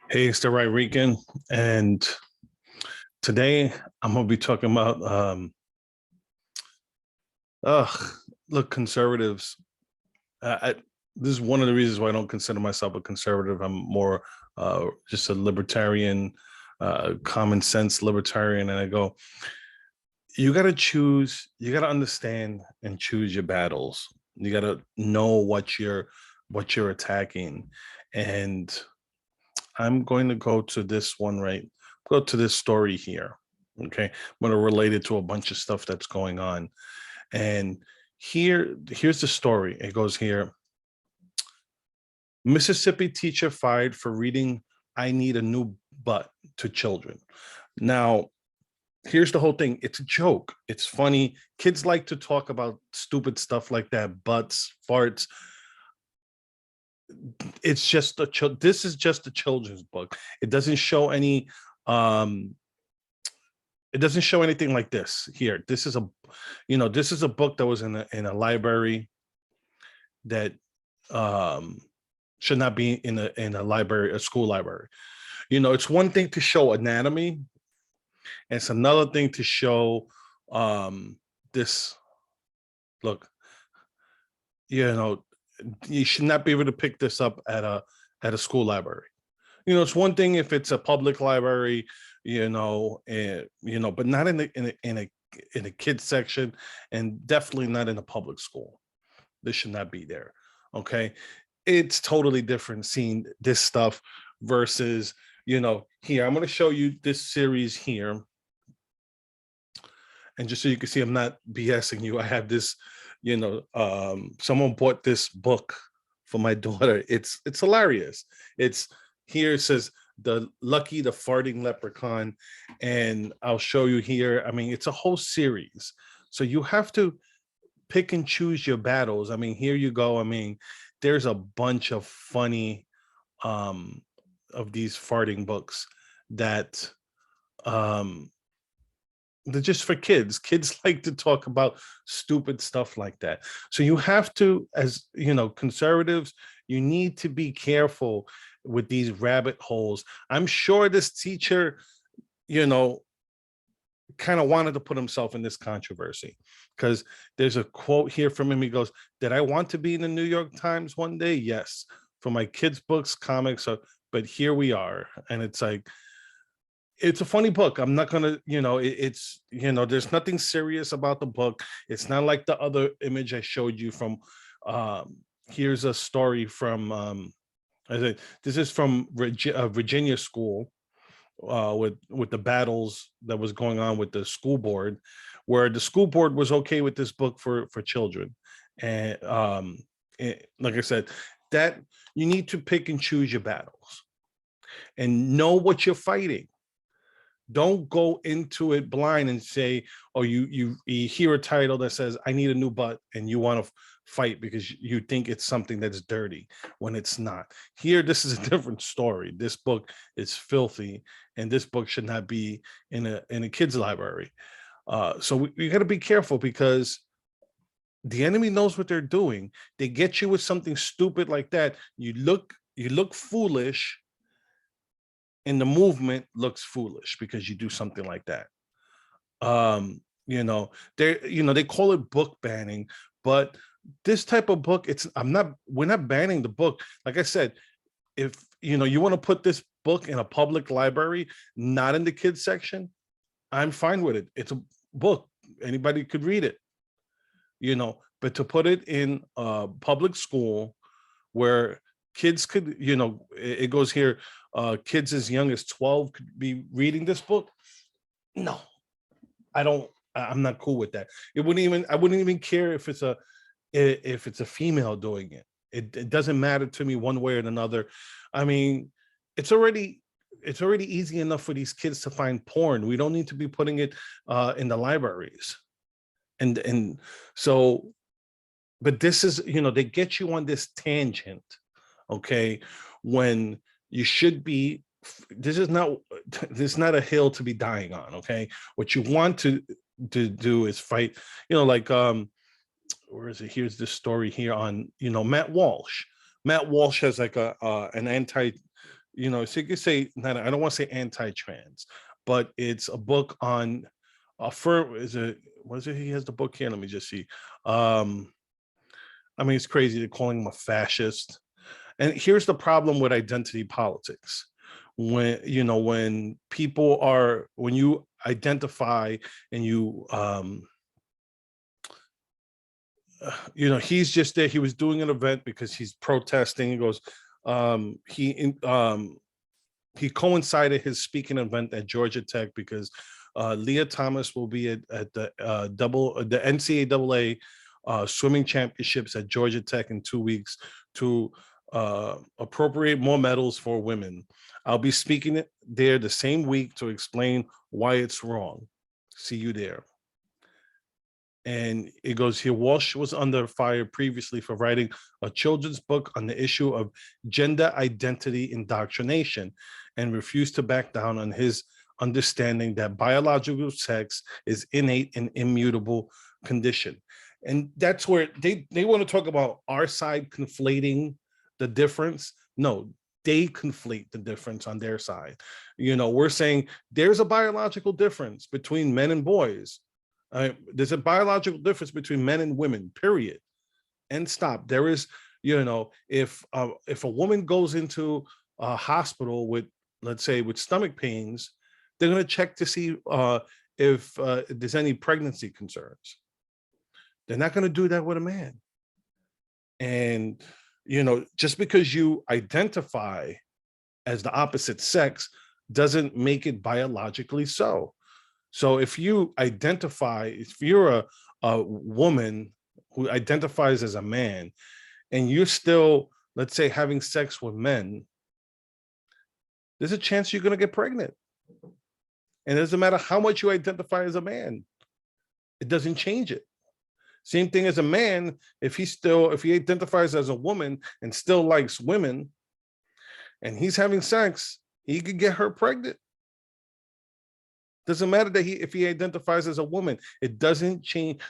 Hey, it's the Right Rican, and today I'm gonna be talking about ugh, look, conservatives. This is one of the reasons why I don't consider myself a conservative. I'm more just a libertarian, common sense libertarian, and I go, you got to choose, you got to understand and choose your battles. You got to know what you're attacking, and I'm going to go to this one right, go to this story here. Okay. I'm going to relate it to a bunch of stuff that's going on. And here's the story. It goes here. Mississippi teacher fired for reading I Need a New Butt to children. Now, here's the whole thing. It's a joke. It's funny. Kids like to talk about stupid stuff like that, butts, farts. It's just this is just a children's book. It doesn't show any um it doesn't show anything like this here. This is a, this is a book that was in a library that um should not be in a library, a school library. It's one thing to show anatomy, and it's another thing to show this. Look, you know you should not be able to pick this up at a school library. It's one thing if it's a public library, but not in a kids section, and definitely not in a public school. This should not be there. Okay. It's totally different seeing this stuff versus, here. I'm going to show you this series here. And just so you can see, I'm not BSing you. I have this, someone bought this book for my daughter. It's hilarious. It's here. It says the farting leprechaun, and I'll show you here. I mean, it's a whole series, so you have to pick and choose your battles. I mean, here you go. I mean, there's a bunch of funny um of these farting books that um they're just for kids. Kids like to talk about stupid stuff like that. So you have to, as conservatives, you need to be careful with these rabbit holes. I'm sure this teacher, you know, kind of wanted to put himself in this controversy because there's a quote here from him. He goes, "Did I want to be in the New York Times one day? Yes, for my kids' books, comics, but here we are." And it's like, it's a funny book. I'm not gonna, it's there's nothing serious about the book. It's not like the other image I showed you from. Here's a story from. I said this is from Virginia school, with the battles that was going on with the school board, where the school board was okay with this book for children, and like I said, that you need to pick and choose your battles and know what you're fighting. Don't go into it blind and say, oh, you hear a title that says I need a new butt, and you want to fight because you think it's something that's dirty when it's not. Here, this is a different story. This book is filthy, and this book should not be in a kids library. So we got to be careful because the enemy knows what they're doing. They get you with something stupid like that. You look foolish, and the movement looks foolish because you do something like that. They call it book banning, but this type of book, we're not banning the book. Like I said, if you want to put this book in a public library, not in the kids section, I'm fine with it. It's a book. Anybody could read it, but to put it in a public school where kids could, it goes here, kids as young as 12 could be reading this book. No, I'm not cool with that. I wouldn't even care if it's a female doing it. It doesn't matter to me one way or another. I mean, it's already it's already easy enough for these kids to find porn. We don't need to be putting it in the libraries. And so, but this is, they get you on this tangent, okay, when you should be, this is not this is not a hill to be dying on, okay? What you want to do is fight, like where is it? Here's this story here on, Matt Walsh. Matt Walsh has like an anti So you could say, not, I don't want to say anti-trans, but it's a book on a firm. Is it, what is it? He has the book here. Let me just see. Um, I mean, it's crazy. They're calling him a fascist. And here's the problem with identity politics. When people are, when you identify and he's just there. He was doing an event because he's protesting. He goes, um, he um, he coincided his speaking event at Georgia Tech because Leah Thomas will be at the NCAA swimming championships at Georgia Tech in 2 weeks to appropriate more medals for women. I'll be speaking there the same week to explain why it's wrong. See you there. And it goes here, Walsh was under fire previously for writing a children's book on the issue of gender identity indoctrination and refused to back down on his understanding that biological sex is innate and immutable condition. And that's where they want to talk about our side conflating the difference. No, they conflate the difference on their side. We're saying there's a biological difference between men and boys. There's a biological difference between men and women, period. And stop. There is, if a woman goes into a hospital with, let's say, with stomach pains, they're going to check to see if there's any pregnancy concerns. They're not going to do that with a man. And, just because you identify as the opposite sex doesn't make it biologically so. So if you identify, if you're a woman who identifies as a man and you're still, let's say, having sex with men, there's a chance you're going to get pregnant. And it doesn't matter how much you identify as a man, it doesn't change it. Same thing as a man, if he identifies as a woman and still likes women and he's having sex, he could get her pregnant. Doesn't matter that if he identifies as a woman, it doesn't change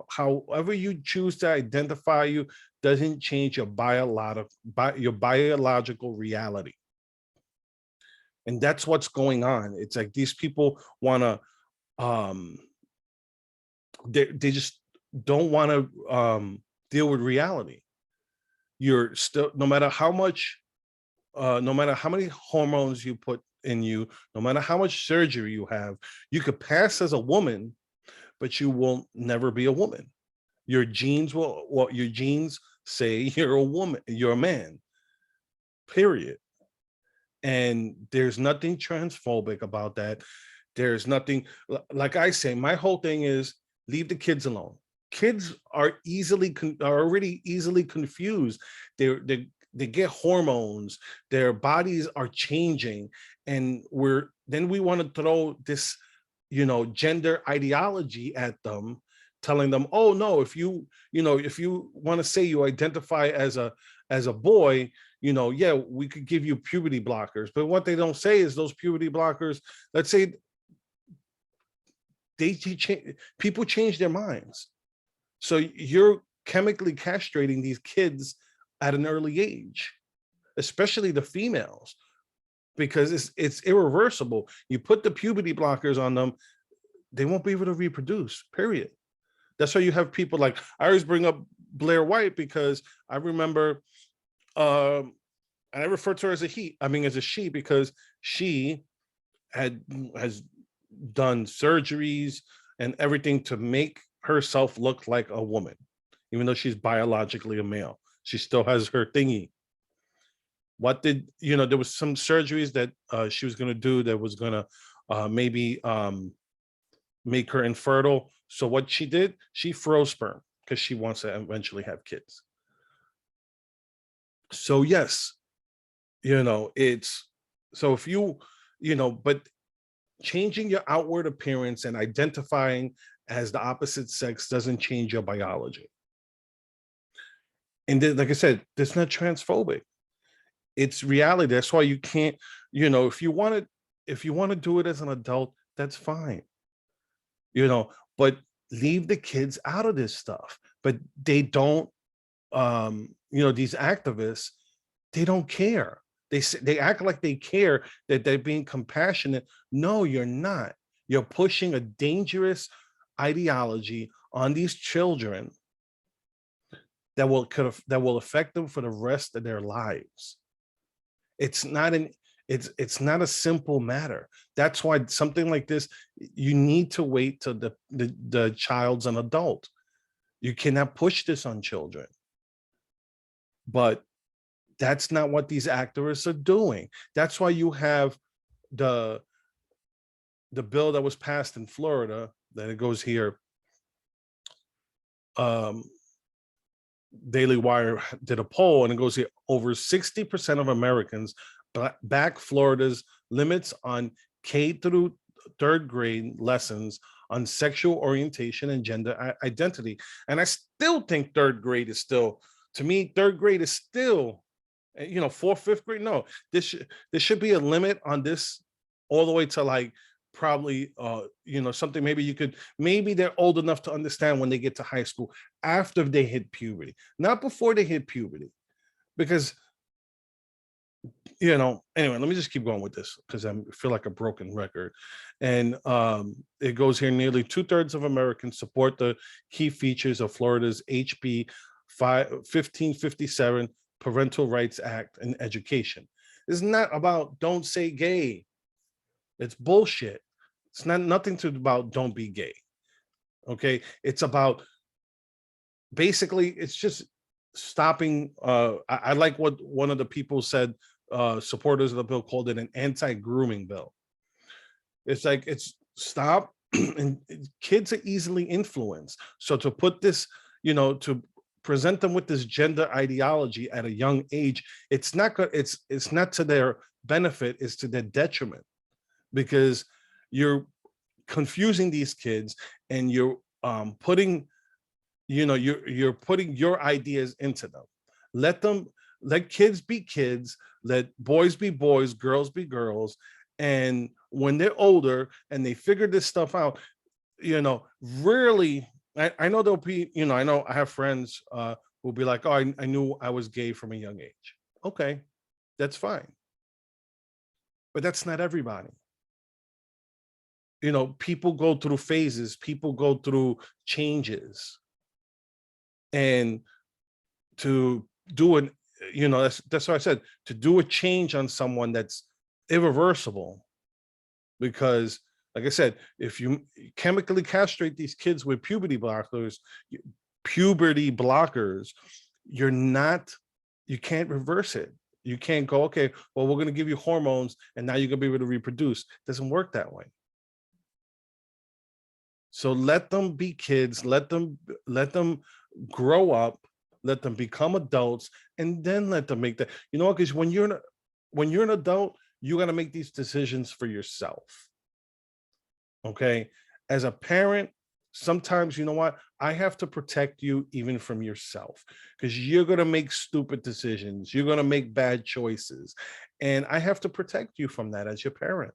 however you choose to identify you, doesn't change your biological reality. And that's what's going on. It's like these people want to, they just don't want to deal with reality. You're still, no matter how many hormones you put in you, no matter how much surgery you have, you could pass as a woman, but you will never be a woman. Your genes say you're a woman, you're a man, period. And there's nothing transphobic about that. There's nothing, like I say, my whole thing is leave the kids alone. Kids are already easily confused. They get hormones, their bodies are changing, and we want to throw this, gender ideology at them, telling them, oh no, if you want to say you identify as a boy, yeah, we could give you puberty blockers. But what they don't say is those puberty blockers, let's say people change their minds. So you're chemically castrating these kids at an early age, especially the females, because it's irreversible. You put the puberty blockers on them, they won't be able to reproduce, period. That's why you have people like, I always bring up Blair White because I remember, and I refer to her as a she, because she has done surgeries and everything to make herself look like a woman, even though she's biologically a male. She still has her thingy. There was some surgeries that she was going to do that was going to maybe make her infertile. So what she did, she froze sperm because she wants to eventually have kids. So yes, it's, so if but changing your outward appearance and identifying as the opposite sex doesn't change your biology. And then, like I said, that's not transphobic. It's reality. That's why you can't, if you want to do it as an adult, that's fine. But leave the kids out of this stuff. But they don't, these activists, they don't care. They act like they care, that they're being compassionate. No, you're not. You're pushing a dangerous ideology on these children that will affect them for the rest of their lives. It's not an it's not a simple matter. That's why something like this, you need to wait till the child's an adult. You cannot push this on children. But that's not what these activists are doing. That's why you have the bill that was passed in Florida, that it goes here. Daily Wire did a poll, and it goes here: over 60% of Americans back Florida's limits on K through third grade lessons on sexual orientation and gender identity. And I still think third grade is still, to me, third grade is still, fourth, fifth grade. No, there should be a limit on this all the way to like probably something. Maybe they're old enough to understand when they get to high school, after they hit puberty, not before they hit puberty. Because anyway, let me just keep going with this, because I feel like a broken record. And it goes here: nearly 2/3 of Americans support the key features of Florida's HB 1557 Parental Rights Act in education. It's not about don't say gay. It's bullshit. It's nothing about don't be gay. Okay, it's about, basically, it's just stopping. I like what one of the people said. Supporters of the bill called it an anti-grooming bill. It's like, it's stop. And kids are easily influenced. So to put this, to present them with this gender ideology at a young age, it's not good. It's not to their benefit. It's to their detriment, because you're confusing these kids, and you're putting, you're putting your ideas into them. Let kids be kids, let boys be boys, girls be girls. And when they're older and they figure this stuff out, really, I know there'll be, I know I have friends who'll be like, oh, I knew I was gay from a young age. Okay, that's fine. But that's not everybody. People go through phases, people go through changes. And to do an, that's what I said, to do a change on someone that's irreversible. Because, like I said, if you chemically castrate these kids with puberty blockers, you can't reverse it. You can't go, okay, well, we're going to give you hormones and now you're going to be able to reproduce. It doesn't work that way. So let them be kids, let them grow up, let them become adults, and then let them make that, because when you're an adult, you got to make these decisions for yourself. Okay. As a parent, sometimes, I have to protect you even from yourself, because you're going to make stupid decisions. You're going to make bad choices. And I have to protect you from that as your parent,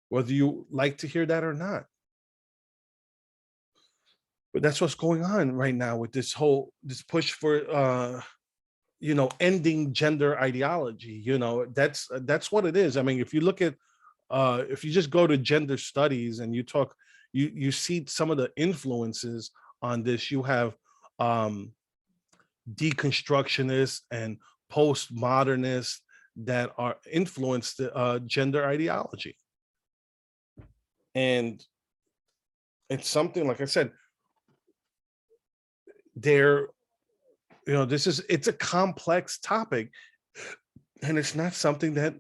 whether you like to hear that or not. But that's what's going on right now with this push for, ending gender ideology. That's what it is. I mean, if you look at, if you just go to gender studies and you talk, you see some of the influences on this. You have deconstructionists and postmodernists that are influenced gender ideology. And it's something, like I said, it's a complex topic, and it's not something that,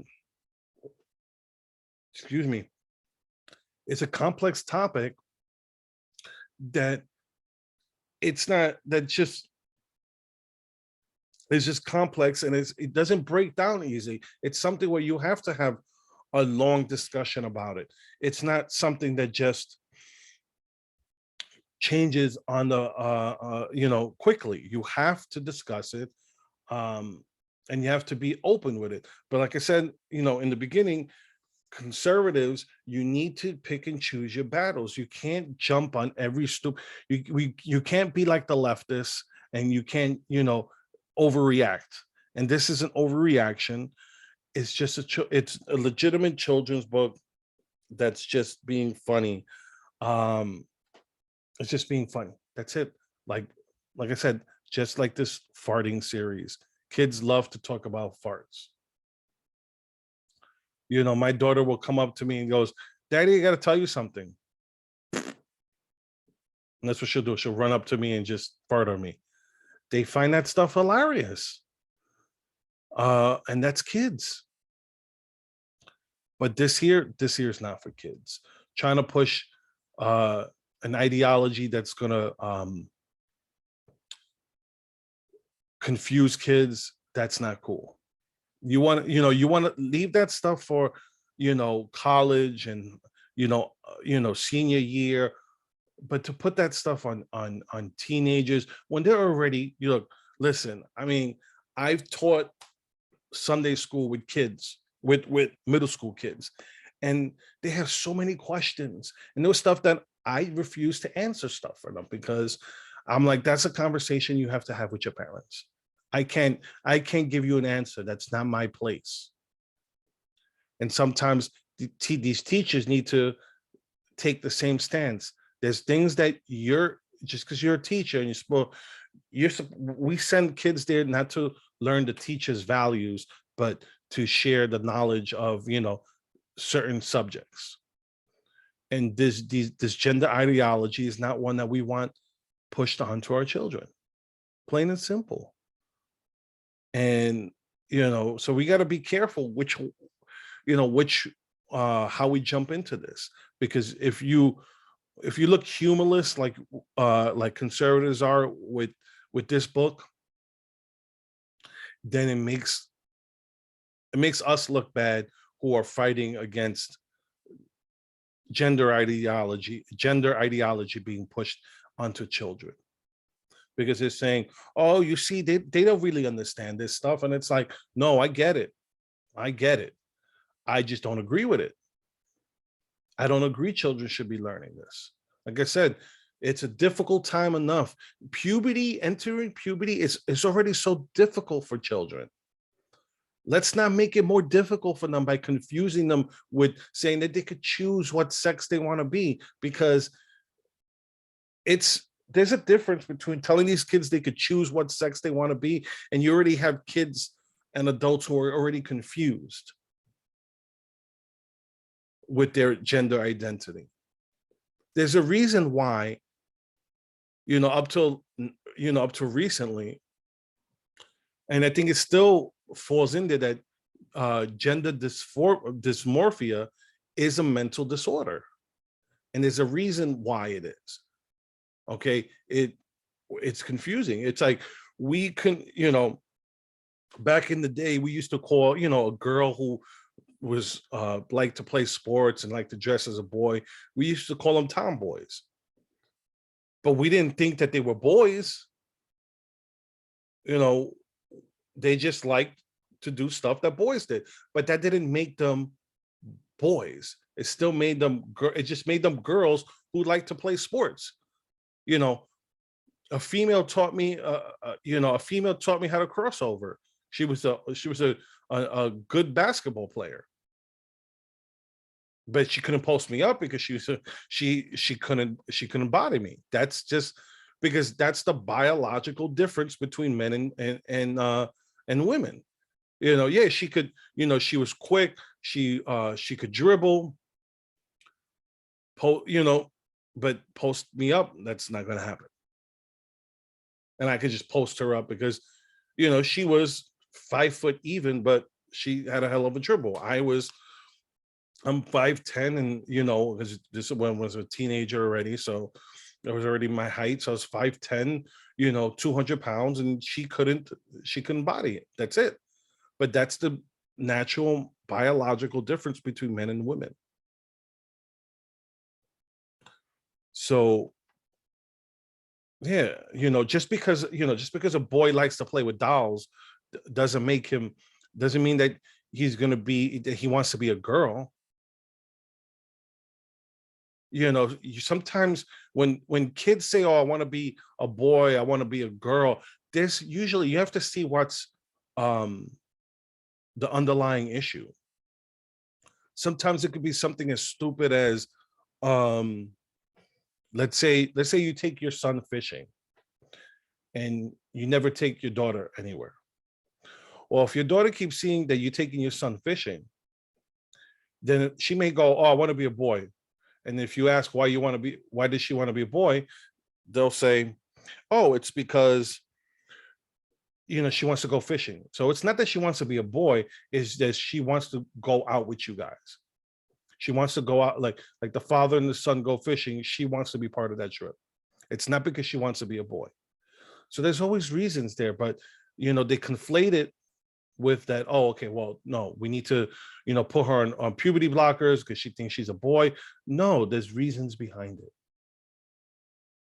excuse me, it's a complex topic that it's just complex, and it doesn't break down easy. It's something where you have to have a long discussion about it. It's not something that just changes on the quickly. You have to discuss it, and you have to be open with it. But like I said, in the beginning, conservatives, you need to pick and choose your battles. You can't jump on every you can't be like the leftists, and you can't overreact. And this is an overreaction. it's just it's a legitimate children's book that's just being funny. Um, it's just being funny. That's it. Like like I said, just like this farting series. Kids love to talk about farts. My daughter will come up to me and goes, "Daddy, I got to tell you something." And that's what she'll do. She'll run up to me and just fart on me. They find that stuff hilarious. And that's kids. But this here is not for kids. Trying to push uh an ideology that's gonna confuse kids, that's not cool. You want to leave that stuff for college and senior year, but to put that stuff on teenagers when they're already, listen, I mean, I've taught Sunday school with kids, with middle school kids, and they have so many questions, and there was stuff that I refuse to answer stuff for them because I'm like, that's a conversation you have to have with your parents. I can't give you an answer. That's not my place. And sometimes these teachers need to take the same stance. There's things that you're just because you're a teacher and we send kids there not to learn the teacher's values, but to share the knowledge of certain subjects. And this gender ideology is not one that we want pushed onto our children. Plain and simple. And so we got to be careful which how we jump into this, because if you look humorless like conservatives are with this book, then it makes us look bad who are fighting against gender ideology being pushed onto children, because they're saying, oh, you see, they don't really understand this stuff. And it's like, no, I get it. I just don't agree with it. I don't agree children should be learning this. Like I said, it's a difficult time enough. Entering puberty is already so difficult for children. Let's not make it more difficult for them by confusing them with saying that they could choose what sex they want to be, because there's a difference between telling these kids they could choose what sex they want to be, and you already have kids and adults who are already confused with their gender identity. There's a reason why, up to recently, and I think it still falls into that, gender dysmorphia is a mental disorder, and there's a reason why it is. Okay, it's confusing. It's like we can, back in the day, we used to call, a girl who was like to play sports and like to dress as a boy, we used to call them tomboys. But we didn't think that they were boys. You know, they just liked to do stuff that boys did. But that didn't make them boys. It still made them it just made them girls who like to play sports. You know, a female taught me a female taught me how to crossover. She was a good basketball player, but she couldn't post me up because she couldn't body me. That's just because that's the biological difference between men and women. Yeah, she could, she was quick, she could dribble, but post me up, that's not gonna happen. And I could just post her up because she was 5 foot even, but she had a hell of a dribble. I'm 5'10", and because this one was a teenager already, so it was already my height. So I was 5'10", 200 pounds, and she couldn't body it. That's it. But that's the natural biological difference between men and women. So yeah, just because a boy likes to play with dolls doesn't make him doesn't mean that that he wants to be a girl. Sometimes when kids say, oh, I want to be a boy, I want to be a girl, there's usually, you have to see what's um the underlying issue. Sometimes it could be something as stupid as, um, let's say you take your son fishing and you never take your daughter anywhere. Well, if your daughter keeps seeing that you're taking your son fishing, then she may go, "Oh, I want to be a boy." And if you ask why does she want to be a boy? They'll say, "Oh, it's because she wants to go fishing." So it's not that she wants to be a boy; it's that she wants to go out with you guys. She wants to go out like the father and the son go fishing. She wants to be part of that trip. It's not because she wants to be a boy. So there's always reasons there, but they conflate it with that. Oh, okay, well, no, we need to, put her on puberty blockers because she thinks she's a boy. No, there's reasons behind it.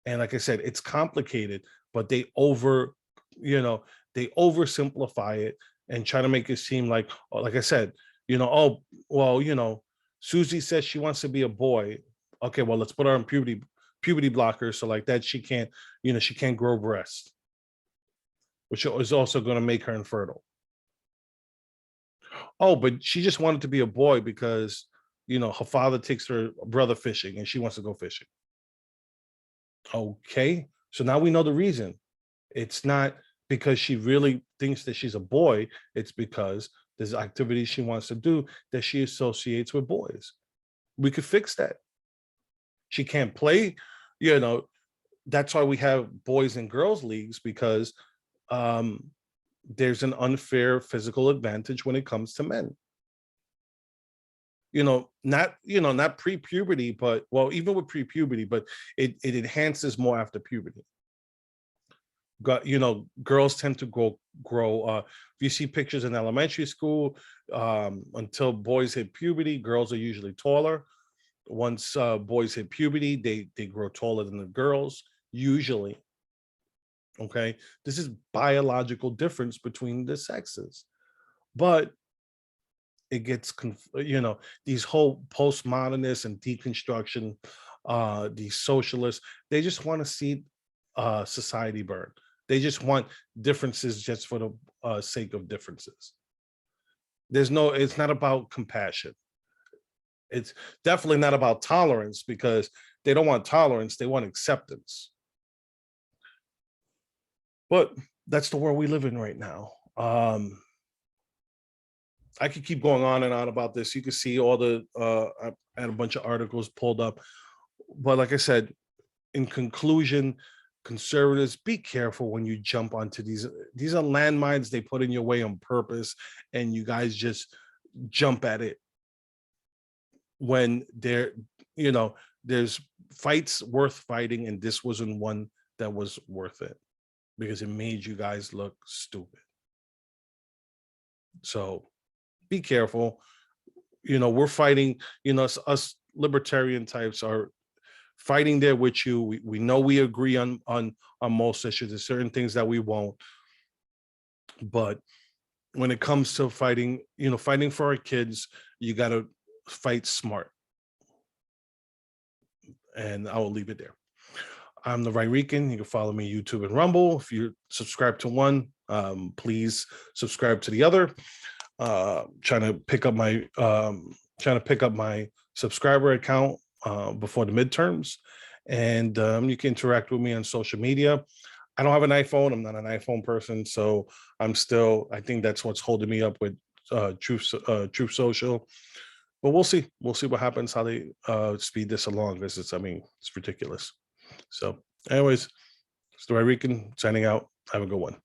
And like I said, it's complicated, but they oversimplify it and try to make it seem like, oh, like I said, oh, well, Susie says she wants to be a boy. Okay, well, let's put her on puberty blockers so like that she can't grow breasts, which is also going to make her infertile. Oh, but she just wanted to be a boy because her father takes her brother fishing and she wants to go fishing. Okay, so now we know the reason. It's not because she really thinks that she's a boy. It's because there's activities she wants to do that she associates with boys. We could fix that. She can't play, you know. That's why we have boys and girls leagues, because um, there's an unfair physical advantage when it comes to men. Not pre-puberty, but well, even with pre-puberty, but it enhances more after puberty. Girls tend to grow. If you see pictures in elementary school, until boys hit puberty, girls are usually taller. Once boys hit puberty, they grow taller than the girls usually. Okay, this is biological difference between the sexes, but it gets these whole postmodernists and deconstruction, these socialists, they just want to see society burn. They just want differences just for the sake of differences. It's not about compassion. It's definitely not about tolerance, because they don't want tolerance, they want acceptance. But that's the world we live in right now. I could keep going on and on about this. You can see all I had a bunch of articles pulled up. But like I said, in conclusion, conservatives, be careful when you jump onto these. These are landmines they put in your way on purpose, and you guys just jump at it when there's fights worth fighting, and this wasn't one that was worth it because it made you guys look stupid. So be careful. We're fighting, us libertarian types are fighting there with you. We know we agree on most issues. There's certain things that we won't. But when it comes to fighting, fighting for our kids, you got to fight smart. And I will leave it there. I'm the Rhyrican. You can follow me YouTube and Rumble. If you subscribe to one, please subscribe to the other. Trying to pick up my subscriber account before the midterms, and you can interact with me on social media. I don't have an iPhone. I'm not an iPhone person, so I think that's what's holding me up with Truth Social. But we'll see. We'll see what happens, how they speed this along. It's ridiculous. So anyways, it's the Rhyrican signing out. Have a good one.